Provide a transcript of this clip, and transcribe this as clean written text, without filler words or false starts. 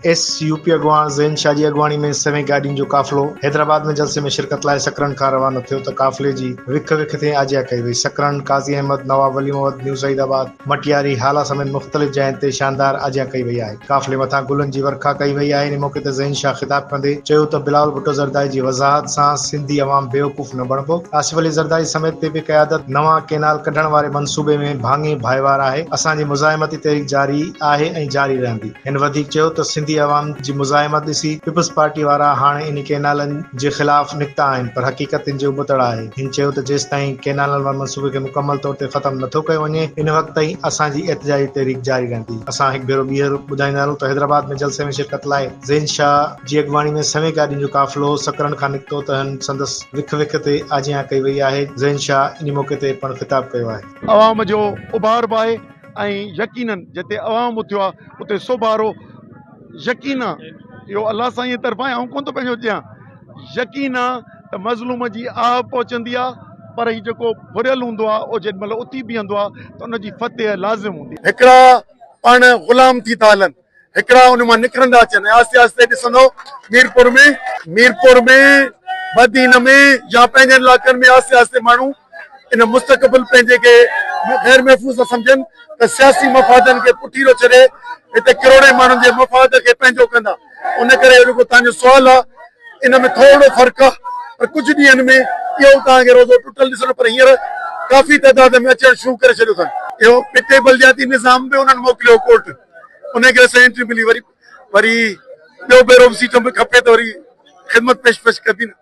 S UP अॻवान ज़ैन शाह जी अॻवानी में सवें गाॾियुनि जो काफ़िलो हैदराबाद में जलसे में शिरकत लाइ सकरन खां रवानो थियो त काफ़िले जी विख ते आजिया कई वई। सकरन, काज़ी अहमद, नवाब वली मोहम्मद, न्यू सईदाबाद, मटियारी, हाला समेत मुख़्तलिफ़ जॻहियुनि ते शानदार आजिया कई वई आहे। काफ़िले मथां गुलनि जी वर्खा कई वई आहे। इन मौक़े ते ज़ैन शाह ख़िताब कंदे चयो त बिलावल भुट्टो ज़रदारी जी वज़ाहत सां सिंधी अवाम बेवकूफ़ न बणिबो। आसिफ अली ज़रदारी समेत पीपी क़यादत नवां केनाल कढण वारे मंसूबे में भाङे भाइवार आहे। असांजी मुज़ाहिमती तहरीक जारी आहे ऐं जारी रहंदी। हिन वधीक चयो त सिंधी अवाम जी मुज़ाहिमत ॾिसी पीपल्स पार्टी वारा हाणे इन केनालनि जे ख़िलाफ़ निकिता आहिनि, पर हक़ीक़त इन जो बुतड़ आहे। हिन चयो त जेसिताईं केनालनि वारे मंसूबे खे मुकमल तौर ते ख़तमु नथो कयो वञे, इन वक़्त ताईं असांजी एहतिजाजी तहरीक जारी रहंदी। असां हिकु भेरो ॿीहर ॿुधाईंदा आहियूं त हैदराबाद में जलसे में शिरकत लाइ ज़ैन शाह जी अॻवानी में सवें गाॾियुनि जो काफ़िलो सकरन खां निकितो त हिन संदसि विख ते आजियां कई वई आहे। ज़ैन शाह इन मौक़े ते पिणु ख़िताब कयो आहे। अवाम जो उभार बि आहे ऐं यकीनन जिते अवाम उथियो आहे उते सोभारो यकीन आहे। इहो अलाह साईं जी तरफ़ां आऊं कोन थो पंहिंजो ॾियां, यकीन आहे त मज़लूम जी आह पहुचंदी आहे, पर ही जेको भुरियल हूंदो आहे उहो जेॾी महिल उथी बीहंदो आहे त उनजी फतेह लाज़िम हूंदी आहे। हिकिड़ा पाण ग़ुलाम थी था हलनि, हिकिड़ा उन मां निकिरंदा अचनि। आस्ते आस्ते ॾिसंदो मीरपुर में मदीन में या पंहिंजे इलाइक़नि में आस्ते आस्ते माण्हू इन मुस्तक़बिल पंहिंजे खे गैर महफ़ूज़ न सम्झनि त सियासी मफ़ादनि खे पुठीरो छॾे हिते किरोड़े माण्हुनि जे मफ़ाद खे पंहिंजो कंदा। उन करे जेको तव्हांजो सुवालु आहे इन में थोरो फ़र्क़ु आहे, पर कुझु ॾींहंनि में इहो तव्हांखे रोज़ो टुटल ॾिसणो, पर हींअर काफ़ी तइदाद में अचणु शुरू करे छॾियो अथनि। इहो पिटे बलदियाती निज़ाम बि उन्हनि मोकिलियो कोर्ट, उनखे असां एंट्री मिली। वरी ॿियो भेरो सीट में खपे त वरी ख़िदमत पेश कबी न।